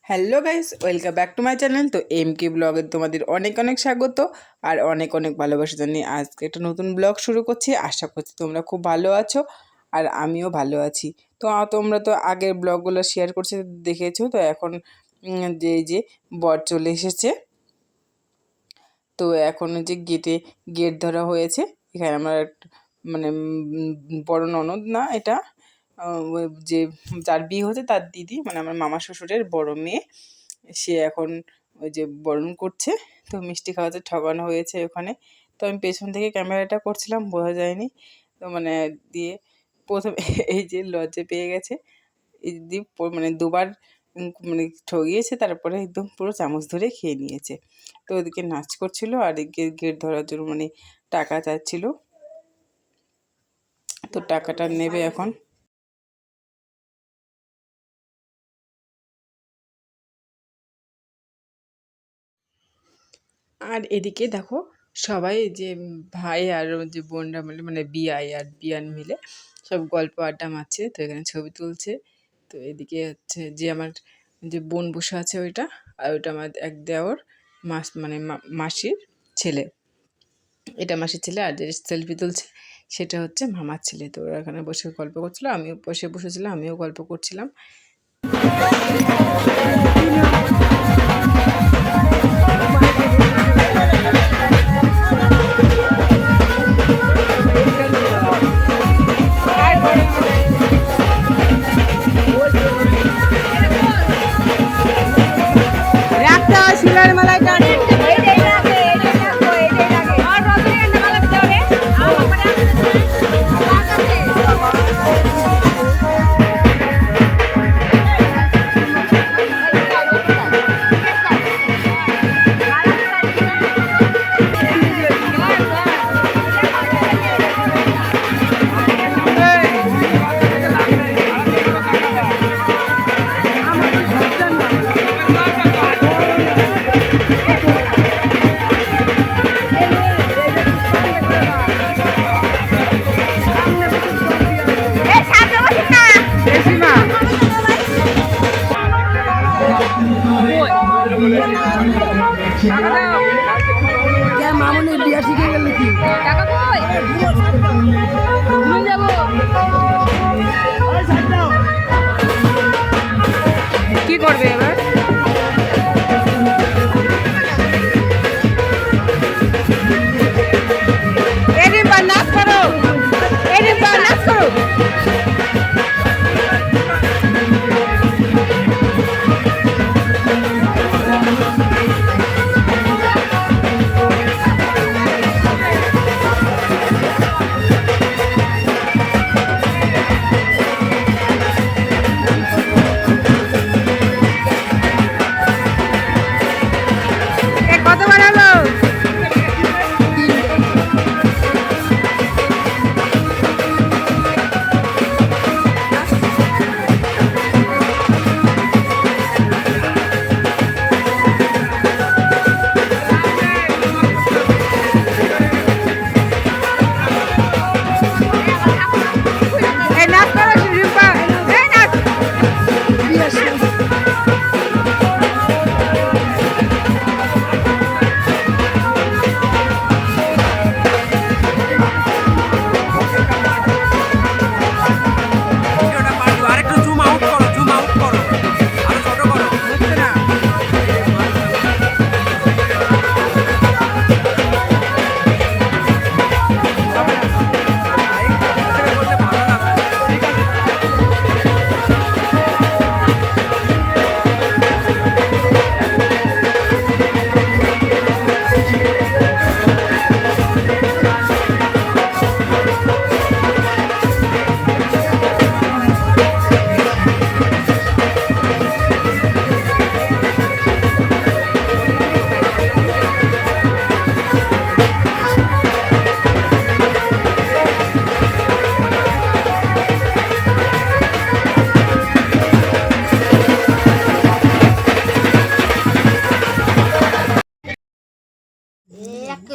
Hello guys, welcome back to my channel. তো M K ব্লগে তোমাদের অনেক অনেক স্বাগত আর অনেক অনেক ভালোবাসা জানিয়ে আজকে একটা নতুন ব্লগ শুরু করছি। আশা করছি তোমরা খুব ভালো আছো আর আমিও ভালো আছি। তো তোমরা তো আগের ব্লগগুলো শেয়ার করছে দেখেছো। তো এখন যে বর চলে এসেছে। তো এখন যে গেট ধরা হয়েছে। এখানে আমার মানে বড় ননদ না, এটা যে যার বিয়ে হচ্ছে তার দিদি, মানে আমার মামা শ্বশুরের বড় মেয়ে, সে এখন ওই যে বরণ করছে। তো মিষ্টি খাওয়াতে ঠকানো হয়েছে ওখানে। তো আমি পেছন থেকে ক্যামেরাটা করছিলাম, বোঝা যায়নি। তো মানে দিয়ে প্রথমে এই যে লজ্জা পেয়ে গেছে, এই দিয়ে মানে দুবার মানে ঠগিয়েছে, তারপরে একদম পুরো চামচ ধরে খেয়ে নিয়েছে। তো ওদিকে নাচ করছিল আর এদিকে গেট ধরার জন্য মানে টাকা চাচ্ছিল। তো টাকাটা নেবে এখন। আর এদিকে দেখো সবাই যে ভাই আর যে বোনরা মিলে মানে বিয়াই আর বিয়ান মিলে সব গল্প আড্ডা মারছে। তো এখানে ছবি তুলছে। তো এদিকে হচ্ছে যে আমার যে বোন বসে আছে ওইটা, আর ওইটা আমার এক দেওর মানে মাসির ছেলে। এটা মাসির ছেলে, আর যে সেলফি তুলছে সেটা হচ্ছে মামার ছেলে। তো ওরা এখানে বসে গল্প করছিল, আমিও বসেছিলাম, আমিও গল্প করছিলাম। মামনি বিয়া শিখে গেল কি কি করবে এবার? নাচ করো, নাচ করো। কতবার হলো?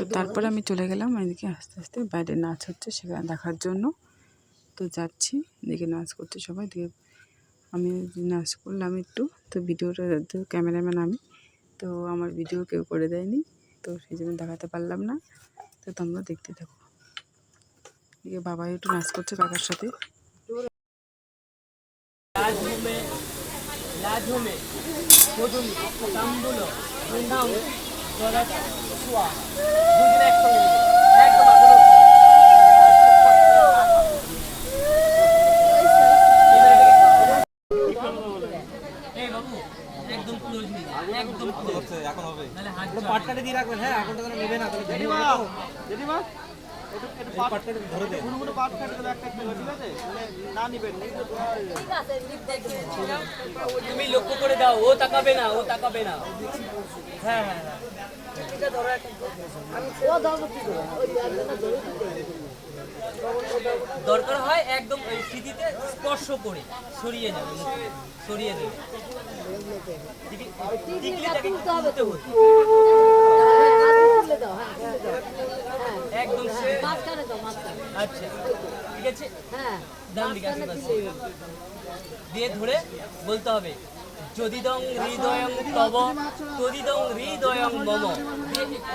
তো তারপরে আমি চলে গেলাম এদিকে আস্তে আস্তে, বাইরে নাচ হচ্ছে সেখানে দেখার জন্য। তো যাচ্ছি, এদিকে নাচ করছে সবাই, দিকে আমি নাচ করলাম একটু, তো ভিডিওটা তো ক্যামেরাম্যান আমি, তো আমার ভিডিও কেউ করে দেয়নি, তো সেই জন্য দেখাতে পারলাম না। তো তোমরা দেখতে থাকো। এদিকে বাবা একটু নাচ করছে কাকার সাথে। এখন হবে পাট কাটে দিয়ে রাখবেন। হ্যাঁ এখন তো নেবে না, জেঠিমা একটু পাট কাটে ধরে দেন, কোনো পাট কাটে দেবে একটা একটা, ঠিক আছে? মানে না নিবেন, তুমি লক্ষ্য করে দাও, ও তাকাবে না, ও তাকাবে না। হ্যাঁ হ্যাঁ হ্যাঁ, দরকার হয় একদম ওই স্মৃতিতে স্পর্শ করে সরিয়ে নেবে, সরিয়ে দেবে। টিকলিটাকে তুলতে হতো একদম আচ্ছা, ঠিক আছে, ডান দিকে আশেপাশে দিয়ে ধরে বলতে হবে যদিদং হৃদয়ং তব তদিদং হৃদয়ং মম,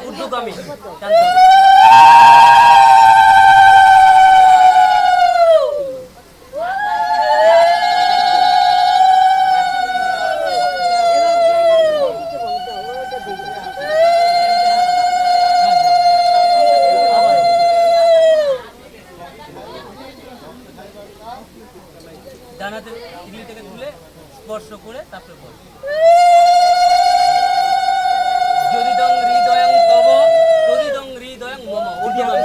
ঊর্ধ্বগামী টানতে হবে। ডানাতে টিকলিটাকে তুলে স্পর্শ করে তারপরে বল যদিদং হৃদয়ং তব তদিদং হৃদয়ং মম, ঊর্ধ্বগামী।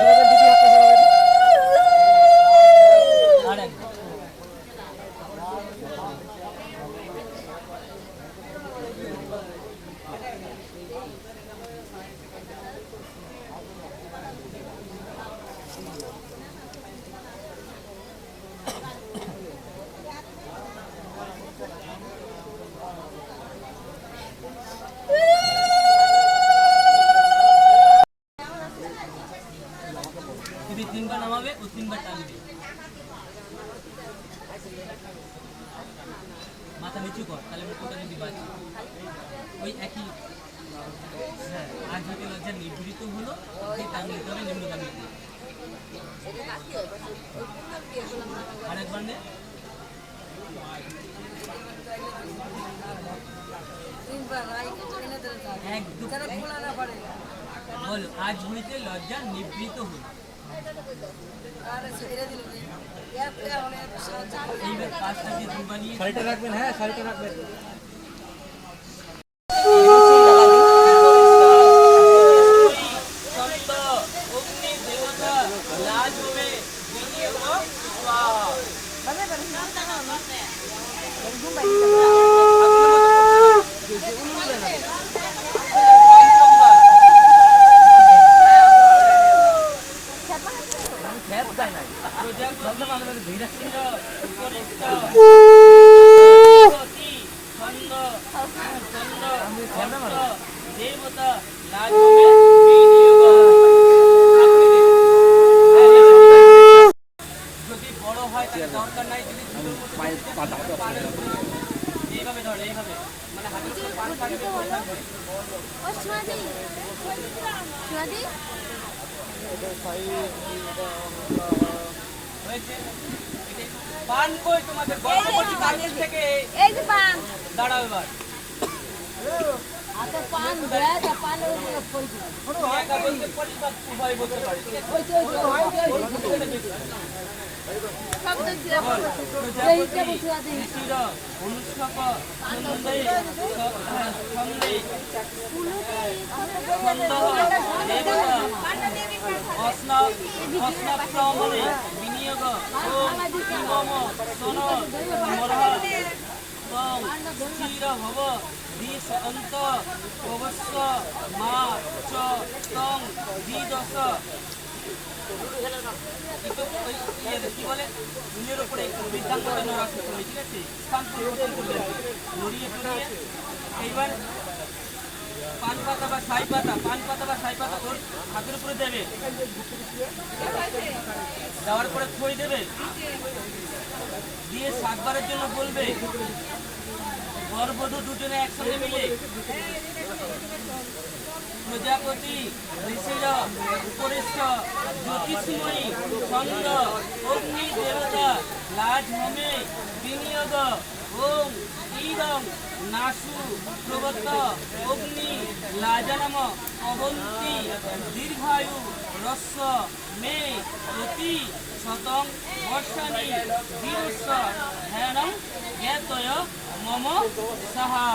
আর একবার যদি তিনবার নামাবে ও তিনবার টানবে। মাথা নিচু কর, তাহলে মুখটা যদি বাঁচে ওই একই। হ্যাঁ, আর যদি লজ্জা নিবৃত হলো সেই টান নিতে হবে নিম্নগামী। আরেকবার নে, একদম বলো আজ হইতে লজ্জা নিবৃত হলো। এইবার পাঁচটা দিয়ে দুবার নিয়ে শাড়িটা রাখবেন। হ্যাঁ শাড়িটা রাখবেন। অগ্নি দেবতা লাজ হবে বিনিয়োগ দেবতা লাজ হবে বিনিয়োগ। যদি বড় হয় তাহলে দরকার নাই, যদি এইভাবে ধর, এইভাবে মানে হাতের উপর পান থাকবে হয়েছে। পান কই তোমাদের গর্ভবতী মায়ের থেকে দাঁড়াও এবার। একা বলতে পরিবার উভয় বলতে পারি, ঠিক আছে? বিনিয়োগ স্থির ভব দিশ অন্ত অবশ্য মা চ তং দ্বিদশ। কি বলে নীলের উপরে একটু বৃদ্ধাঙ্গটা নড়াতে করবে, ঠিক আছে? স্থান পরিবর্তন করবে, নড়িয়ে টড়িয়ে। এইবার পান পাতা বা ছাই পাতা, পান পাতা বা ছাই পাতা ওর হাতের উপরে দেবে, দেওয়ার পরে থই দেবে, দিয়ে 7 বারের জন্য বলবে। বরবধূ দুজনে একসঙ্গে মিলে প্রজাপতি ঋষির উপরিষ্ঠ জ্যোতিষময়ী ছন্দ অগ্নি দেবতা লাজ হোমে বিনিয়োগ ওম ঈদং নাসু প্রবত অগ্নি লাজানম অবন্তি দীর্ঘায়ু রস্য মে প্রতি শতং বর্ষাণি বীরস্য ধ্যানং জ্ঞাতয় মম সাহা।